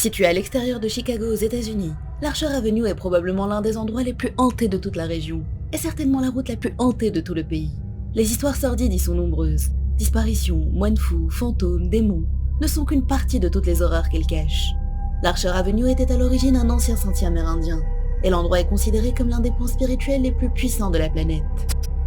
Situé à l'extérieur de Chicago aux États-Unis, l'Archer Avenue est probablement l'un des endroits les plus hantés de toute la région, et certainement la route la plus hantée de tout le pays. Les histoires sordides y sont nombreuses. Disparitions, moines fous, fantômes, démons, ne sont qu'une partie de toutes les horreurs qu'elle cache. L'Archer Avenue était à l'origine un ancien sentier amérindien, et l'endroit est considéré comme l'un des points spirituels les plus puissants de la planète.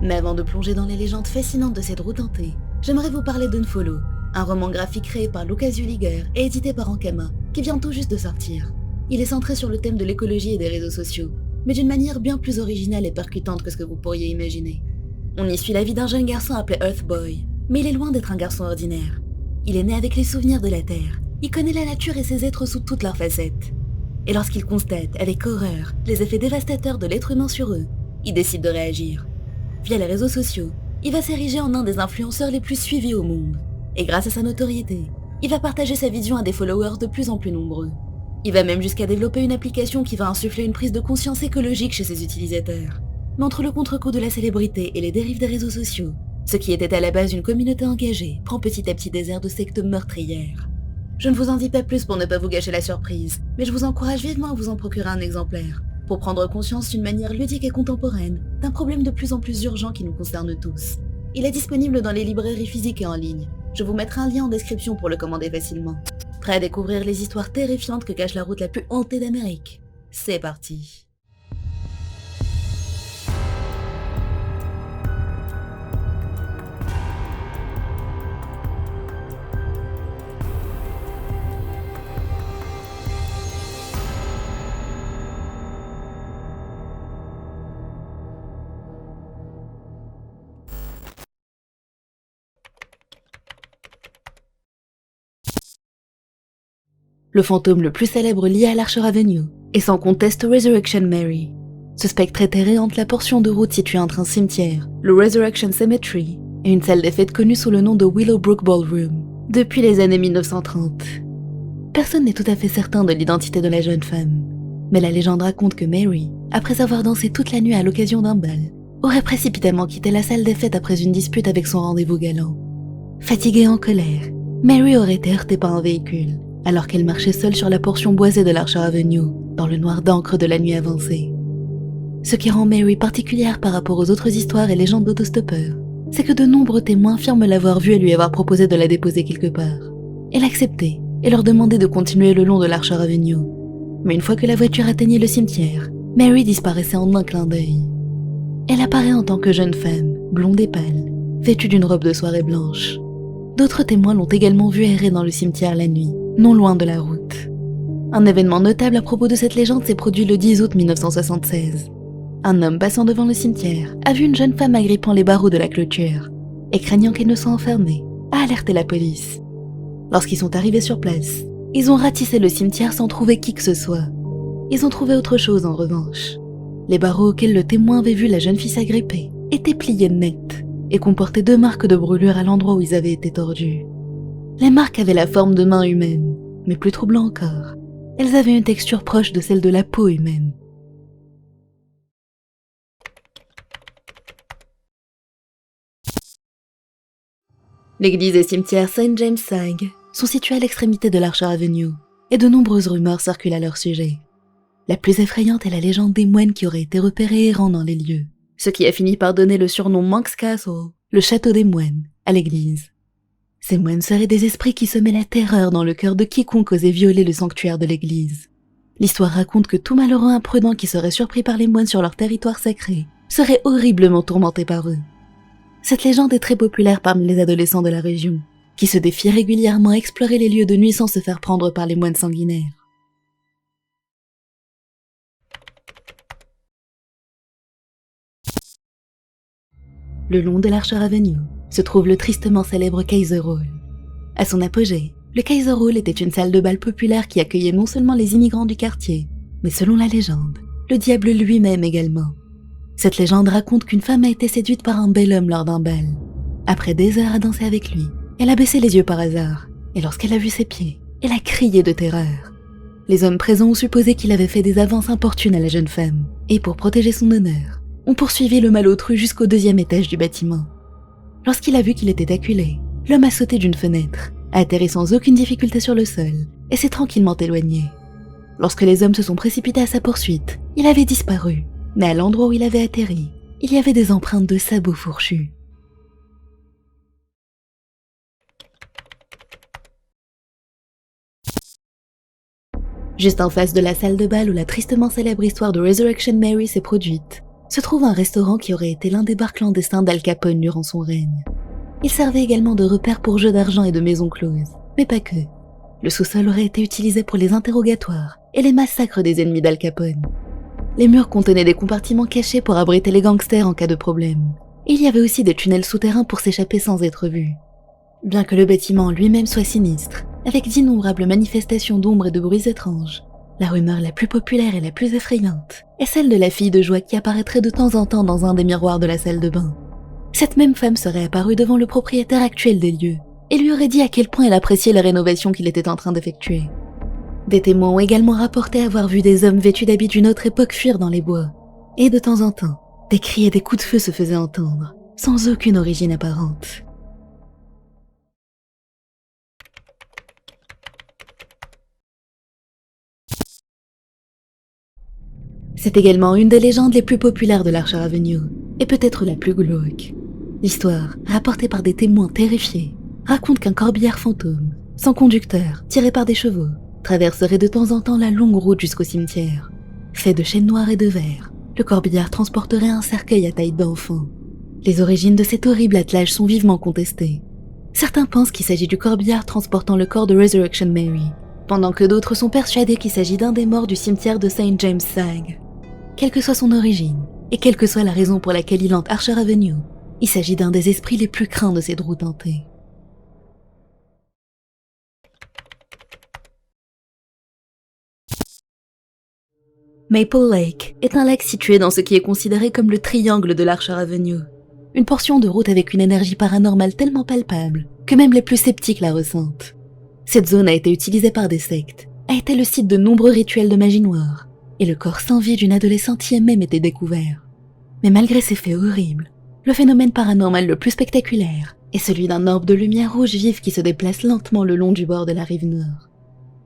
Mais avant de plonger dans les légendes fascinantes de cette route hantée, j'aimerais vous parler d'Unfollow, un roman graphique créé par Lucas Uliger et édité par Ankama, qui vient tout juste de sortir. Il est centré sur le thème de l'écologie et des réseaux sociaux, mais d'une manière bien plus originale et percutante que ce que vous pourriez imaginer. On y suit la vie d'un jeune garçon appelé Earthboy, mais il est loin d'être un garçon ordinaire. Il est né avec les souvenirs de la Terre, il connaît la nature et ses êtres sous toutes leurs facettes. Et lorsqu'il constate, avec horreur, les effets dévastateurs de l'être humain sur eux, il décide de réagir. Via les réseaux sociaux, il va s'ériger en un des influenceurs les plus suivis au monde. Et grâce à sa notoriété, il va partager sa vision à des followers de plus en plus nombreux. Il va même jusqu'à développer une application qui va insuffler une prise de conscience écologique chez ses utilisateurs. Mais entre le contre-coup de la célébrité et les dérives des réseaux sociaux, ce qui était à la base une communauté engagée prend petit à petit des airs de secte meurtrière. Je ne vous en dis pas plus pour ne pas vous gâcher la surprise, mais je vous encourage vivement à vous en procurer un exemplaire, pour prendre conscience d'une manière ludique et contemporaine d'un problème de plus en plus urgent qui nous concerne tous. Il est disponible dans les librairies physiques et en ligne. Je vous mettrai un lien en description pour le commander facilement. Prêt à découvrir les histoires terrifiantes que cache la route la plus hantée d'Amérique? C'est parti! Le fantôme le plus célèbre lié à l'Archer Avenue est sans conteste Resurrection Mary. Ce spectre éthéré hante la portion de route située entre un cimetière, le Resurrection Cemetery, et une salle des fêtes connue sous le nom de Willowbrook Ballroom, depuis les années 1930. Personne n'est tout à fait certain de l'identité de la jeune femme, mais la légende raconte que Mary, après avoir dansé toute la nuit à l'occasion d'un bal, aurait précipitamment quitté la salle des fêtes après une dispute avec son rendez-vous galant. Fatiguée et en colère, Mary aurait été heurtée par un véhicule, alors qu'elle marchait seule sur la portion boisée de l'Archer Avenue, dans le noir d'encre de la nuit avancée. Ce qui rend Mary particulière par rapport aux autres histoires et légendes d'autostoppeurs, c'est que de nombreux témoins affirment l'avoir vue et lui avoir proposé de la déposer quelque part. Elle acceptait et leur demandait de continuer le long de l'Archer Avenue. Mais une fois que la voiture atteignait le cimetière, Mary disparaissait en un clin d'œil. Elle apparaît en tant que jeune femme, blonde et pâle, vêtue d'une robe de soirée blanche. D'autres témoins l'ont également vue errer dans le cimetière la nuit, non loin de la route. Un événement notable à propos de cette légende s'est produit le 10 août 1976. Un homme passant devant le cimetière a vu une jeune femme agrippant les barreaux de la clôture et craignant qu'elle ne soit enfermée, a alerté la police. Lorsqu'ils sont arrivés sur place, ils ont ratissé le cimetière sans trouver qui que ce soit. Ils ont trouvé autre chose en revanche. Les barreaux auxquels le témoin avait vu la jeune fille s'agripper étaient pliés net et comportaient 2 marques de brûlure à l'endroit où ils avaient été tordus. Les marques avaient la forme de mains humaines, mais plus troublant encore, elles avaient une texture proche de celle de la peau humaine. L'église et cimetière St. James Sag sont situés à l'extrémité de l'Archer Avenue, et de nombreuses rumeurs circulent à leur sujet. La plus effrayante est la légende des moines qui auraient été repérés errant dans les lieux, ce qui a fini par donner le surnom Monk's Castle, le château des moines, à l'église. Ces moines seraient des esprits qui semaient la terreur dans le cœur de quiconque osait violer le sanctuaire de l'église. L'histoire raconte que tout malheureux imprudent qui serait surpris par les moines sur leur territoire sacré serait horriblement tourmenté par eux. Cette légende est très populaire parmi les adolescents de la région, qui se défient régulièrement à explorer les lieux de nuit sans se faire prendre par les moines sanguinaires. Le long de l'Archer Avenue se trouve le tristement célèbre Kaiser Hall. À son apogée, le Kaiser Hall était une salle de bal populaire qui accueillait non seulement les immigrants du quartier, mais selon la légende, le diable lui-même également. Cette légende raconte qu'une femme a été séduite par un bel homme lors d'un bal. Après des heures à danser avec lui, elle a baissé les yeux par hasard, et lorsqu'elle a vu ses pieds, elle a crié de terreur. Les hommes présents ont supposé qu'il avait fait des avances importunes à la jeune femme, et pour protéger son honneur, ont poursuivi le malotru jusqu'au 2e étage du bâtiment. Lorsqu'il a vu qu'il était acculé, l'homme a sauté d'une fenêtre, a atterri sans aucune difficulté sur le sol, et s'est tranquillement éloigné. Lorsque les hommes se sont précipités à sa poursuite, il avait disparu, mais à l'endroit où il avait atterri, il y avait des empreintes de sabots fourchus. Juste en face de la salle de bal où la tristement célèbre histoire de Resurrection Mary s'est produite, se trouve un restaurant qui aurait été l'un des bars clandestins d'Al Capone durant son règne. Il servait également de repère pour jeux d'argent et de maisons closes, mais pas que. Le sous-sol aurait été utilisé pour les interrogatoires et les massacres des ennemis d'Al Capone. Les murs contenaient des compartiments cachés pour abriter les gangsters en cas de problème. Il y avait aussi des tunnels souterrains pour s'échapper sans être vu. Bien que le bâtiment lui-même soit sinistre, avec d'innombrables manifestations d'ombres et de bruits étranges, la rumeur la plus populaire et la plus effrayante est celle de la fille de joie qui apparaîtrait de temps en temps dans un des miroirs de la salle de bain. Cette même femme serait apparue devant le propriétaire actuel des lieux et lui aurait dit à quel point elle appréciait la rénovation qu'il était en train d'effectuer. Des témoins ont également rapporté avoir vu des hommes vêtus d'habits d'une autre époque fuir dans les bois, et de temps en temps, des cris et des coups de feu se faisaient entendre, sans aucune origine apparente. C'est également une des légendes les plus populaires de l'Archer Avenue, et peut-être la plus glauque. L'histoire, rapportée par des témoins terrifiés, raconte qu'un corbillard fantôme, sans conducteur, tiré par des chevaux, traverserait de temps en temps la longue route jusqu'au cimetière. Fait de chaînes noires et de verre, le corbillard transporterait un cercueil à taille d'enfant. Les origines de cet horrible attelage sont vivement contestées. Certains pensent qu'il s'agit du corbillard transportant le corps de Resurrection Mary, pendant que d'autres sont persuadés qu'il s'agit d'un des morts du cimetière de St. James Sag. Quelle que soit son origine, et quelle que soit la raison pour laquelle il hante Archer Avenue, il s'agit d'un des esprits les plus craints de cette route hantée. Maple Lake est un lac situé dans ce qui est considéré comme le triangle de l'Archer Avenue, une portion de route avec une énergie paranormale tellement palpable que même les plus sceptiques la ressentent. Cette zone a été utilisée par des sectes, a été le site de nombreux rituels de magie noire, et le corps sans vie d'une adolescente y a même été découvert. Mais malgré ces faits horribles, le phénomène paranormal le plus spectaculaire est celui d'un orbe de lumière rouge vive qui se déplace lentement le long du bord de la rive nord.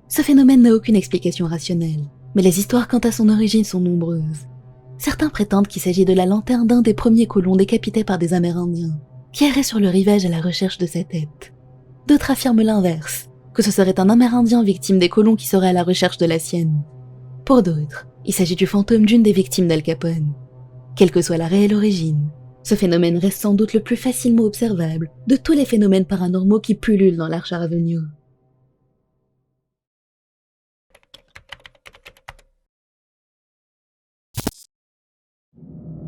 Ce phénomène n'a aucune explication rationnelle, mais les histoires quant à son origine sont nombreuses. Certains prétendent qu'il s'agit de la lanterne d'un des premiers colons décapités par des Amérindiens, qui erraient sur le rivage à la recherche de sa tête. D'autres affirment l'inverse, que ce serait un Amérindien victime des colons qui serait à la recherche de la sienne. Pour d'autres, il s'agit du fantôme d'une des victimes d'Al Capone. Quelle que soit la réelle origine, ce phénomène reste sans doute le plus facilement observable de tous les phénomènes paranormaux qui pullulent dans l'Archer Avenue.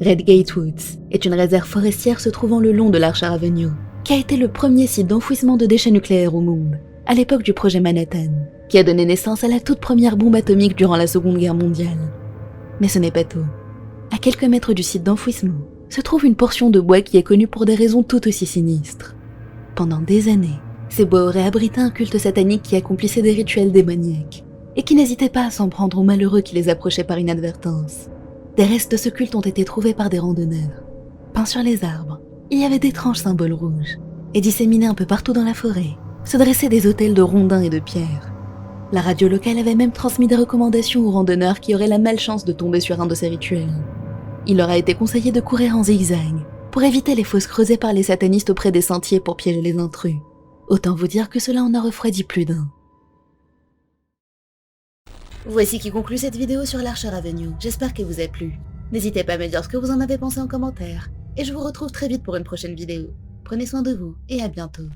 Red Gate Woods est une réserve forestière se trouvant le long de l'Archer Avenue, qui a été le premier site d'enfouissement de déchets nucléaires au monde, à l'époque du projet Manhattan, qui a donné naissance à la toute première bombe atomique durant la Seconde Guerre mondiale. Mais ce n'est pas tout. À quelques mètres du site d'enfouissement, se trouve une portion de bois qui est connue pour des raisons tout aussi sinistres. Pendant des années, ces bois auraient abrité un culte satanique qui accomplissait des rituels démoniaques, et qui n'hésitait pas à s'en prendre aux malheureux qui les approchaient par inadvertance. Des restes de ce culte ont été trouvés par des randonneurs. Peints sur les arbres, il y avait d'étranges symboles rouges, et disséminés un peu partout dans la forêt, se dressaient des autels de rondins et de pierres. La radio locale avait même transmis des recommandations aux randonneurs qui auraient la malchance de tomber sur un de ces rituels. Il leur a été conseillé de courir en zigzag, pour éviter les fosses creusées par les satanistes auprès des sentiers pour piéger les intrus. Autant vous dire que cela en a refroidi plus d'un. Voici qui conclut cette vidéo sur l'Archer Avenue, j'espère qu'elle vous a plu. N'hésitez pas à me dire ce que vous en avez pensé en commentaire, et je vous retrouve très vite pour une prochaine vidéo. Prenez soin de vous, et à bientôt.